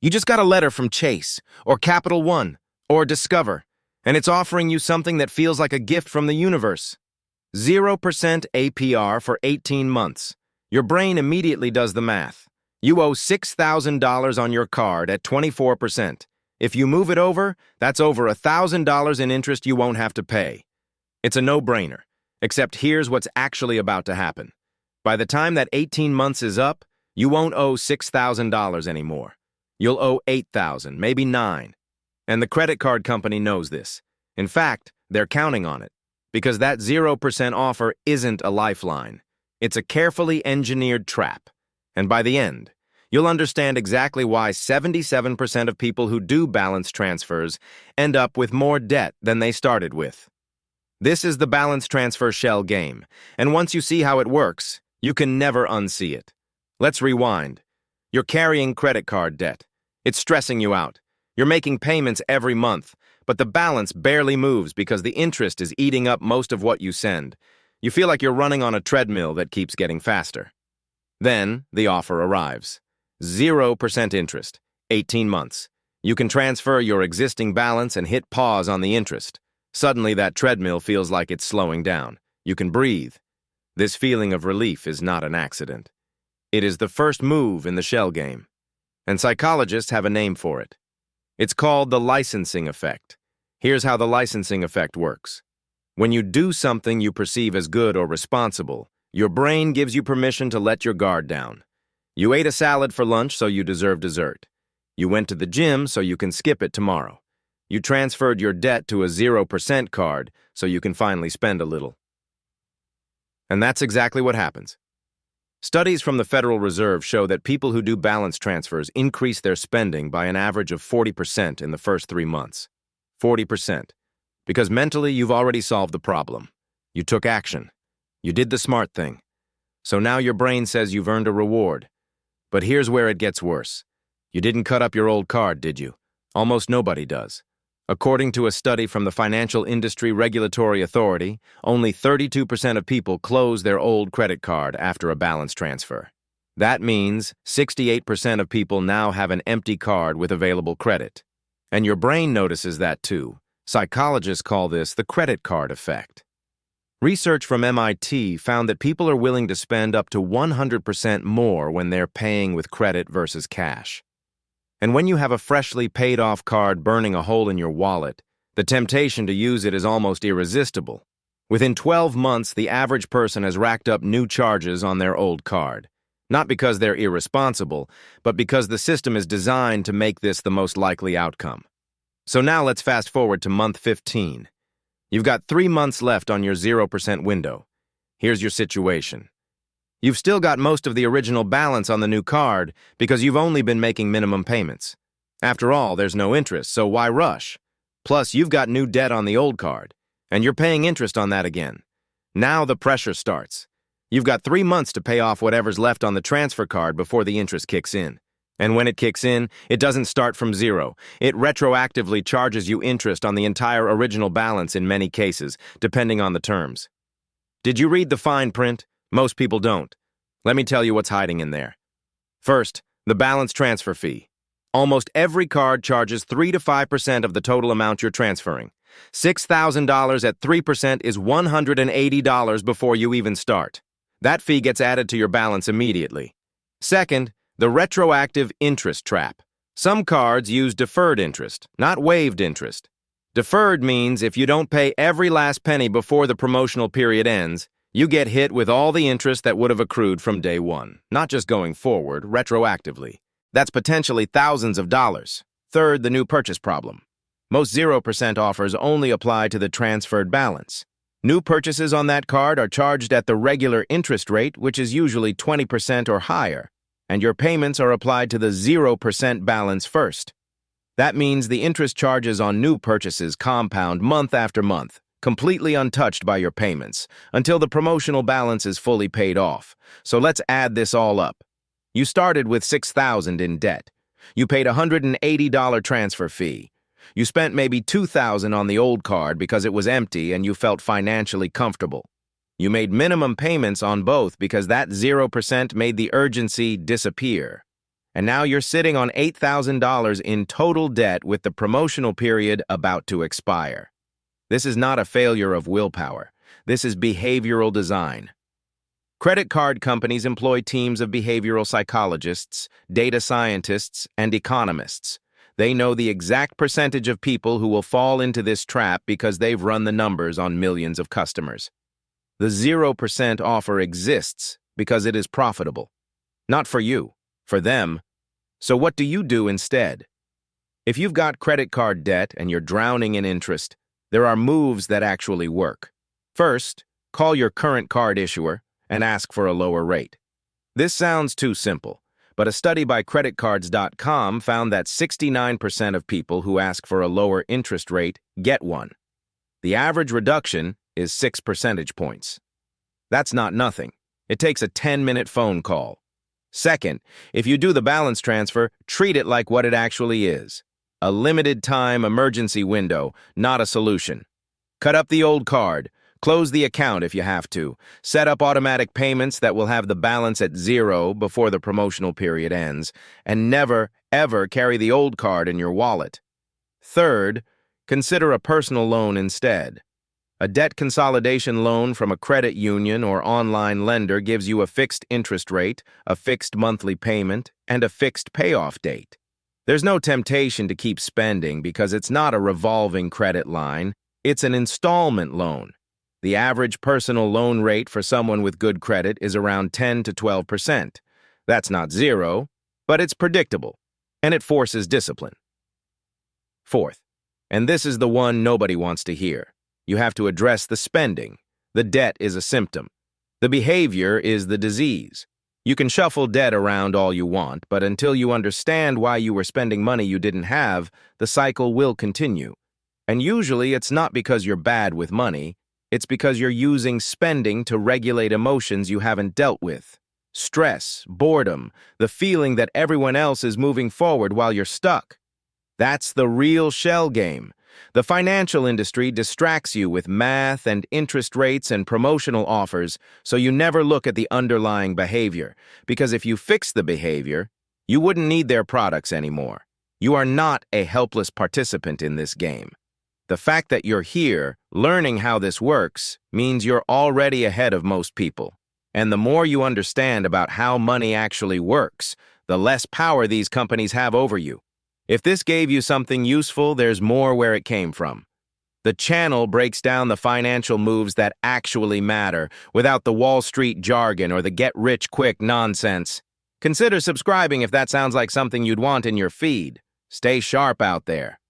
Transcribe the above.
You just got a letter from Chase, or Capital One, or Discover, and it's offering you something that feels like a gift from the universe. 0% APR for 18 months. Your brain immediately does the math. You owe $6,000 on your card at 24%. If you move it over, that's over $1,000 in interest you won't have to pay. It's a no-brainer, except here's what's actually about to happen. By the time that 18 months is up, you won't owe $6,000 anymore. You'll owe $8,000, maybe $9,000. And the credit card company knows this. In fact, they're counting on it, because that 0% offer isn't a lifeline. It's a carefully engineered trap. And by the end, you'll understand exactly why 77% of people who do balance transfers end up with more debt than they started with. This is the balance transfer shell game, and once you see how it works, you can never unsee it. Let's rewind. You're carrying credit card debt. It's stressing you out. You're making payments every month, but the balance barely moves because the interest is eating up most of what you send. You feel like you're running on a treadmill that keeps getting faster. Then, the offer arrives. 0% interest, 18 months. You can transfer your existing balance and hit pause on the interest. Suddenly, that treadmill feels like it's slowing down. You can breathe. This feeling of relief is not an accident. It is the first move in the shell game. And psychologists have a name for it. It's called the licensing effect. Here's how the licensing effect works. When you do something you perceive as good or responsible, your brain gives you permission to let your guard down. You ate a salad for lunch, so you deserve dessert. You went to the gym, so you can skip it tomorrow. You transferred your debt to a 0% card, so you can finally spend a little. And that's exactly what happens. Studies from the Federal Reserve show that people who do balance transfers increase their spending by an average of 40% in the first 3 months. 40%. Because mentally, you've already solved the problem. You took action. You did the smart thing. So now your brain says you've earned a reward. But here's where it gets worse. You didn't cut up your old card, did you? Almost nobody does. According to a study from the Financial Industry Regulatory Authority, only 32% of people close their old credit card after a balance transfer. That means 68% of people now have an empty card with available credit. And your brain notices that too. Psychologists call this the credit card effect. Research from MIT found that people are willing to spend up to 100% more when they're paying with credit versus cash. And when you have a freshly paid-off card burning a hole in your wallet, the temptation to use it is almost irresistible. Within 12 months, the average person has racked up new charges on their old card. Not because they're irresponsible, but because the system is designed to make this the most likely outcome. So now let's fast forward to month 15. You've got 3 months left on your 0% window. Here's your situation. You've still got most of the original balance on the new card because you've only been making minimum payments. After all, there's no interest, so why rush? Plus, you've got new debt on the old card, and you're paying interest on that again. Now the pressure starts. You've got 3 months to pay off whatever's left on the transfer card before the interest kicks in. And when it kicks in, it doesn't start from zero. It retroactively charges you interest on the entire original balance in many cases, depending on the terms. Did you read the fine print? Most people don't. Let me tell you what's hiding in there. First, the balance transfer fee. Almost every card charges 3 to 5% of the total amount you're transferring. $6,000 at 3% is $180 before you even start. That fee gets added to your balance immediately. Second, the retroactive interest trap. Some cards use deferred interest, not waived interest. Deferred means if you don't pay every last penny before the promotional period ends, you get hit with all the interest that would have accrued from day one, not just going forward, retroactively. That's potentially thousands of dollars. Third, the new purchase problem. Most 0% offers only apply to the transferred balance. New purchases on that card are charged at the regular interest rate, which is usually 20% or higher, and your payments are applied to the 0% balance first. That means the interest charges on new purchases compound month after month, completely untouched by your payments, until the promotional balance is fully paid off. So let's add this all up. You started with $6,000 in debt. You paid a $180 transfer fee. You spent maybe $2,000 on the old card because it was empty and you felt financially comfortable. You made minimum payments on both because that 0% made the urgency disappear. And now you're sitting on $8,000 in total debt with the promotional period about to expire. This is not a failure of willpower. This is behavioral design. Credit card companies employ teams of behavioral psychologists, data scientists, and economists. They know the exact percentage of people who will fall into this trap because they've run the numbers on millions of customers. The 0% offer exists because it is profitable. Not for you, for them. So what do you do instead? If you've got credit card debt and you're drowning in interest, there are moves that actually work. First, call your current card issuer and ask for a lower rate. This sounds too simple, but a study by creditcards.com found that 69% of people who ask for a lower interest rate get one. The average reduction is 6 percentage points. That's not nothing. It takes a 10-minute phone call. Second, if you do the balance transfer, treat it like what it actually is. A limited-time emergency window, not a solution. Cut up the old card. Close the account if you have to. Set up automatic payments that will have the balance at 0 before the promotional period ends. And never, ever carry the old card in your wallet. Third, consider a personal loan instead. A debt consolidation loan from a credit union or online lender gives you a fixed interest rate, a fixed monthly payment, and a fixed payoff date. There's no temptation to keep spending because it's not a revolving credit line. It's an installment loan. The average personal loan rate for someone with good credit is around 10 to 12%. That's not 0, but it's predictable, and it forces discipline. Fourth, and this is the one nobody wants to hear, you have to address the spending. The debt is a symptom. The behavior is the disease. You can shuffle debt around all you want, but until you understand why you were spending money you didn't have, the cycle will continue. And usually it's not because you're bad with money. It's because you're using spending to regulate emotions you haven't dealt with. Stress, boredom, the feeling that everyone else is moving forward while you're stuck. That's the real shell game. The financial industry distracts you with math and interest rates and promotional offers, so you never look at the underlying behavior, because if you fix the behavior, you wouldn't need their products anymore. You are not a helpless participant in this game. The fact that you're here, learning how this works, means you're already ahead of most people. And the more you understand about how money actually works, the less power these companies have over you. If this gave you something useful, there's more where it came from. The channel breaks down the financial moves that actually matter, without the Wall Street jargon or the get-rich-quick nonsense. Consider subscribing if that sounds like something you'd want in your feed. Stay sharp out there.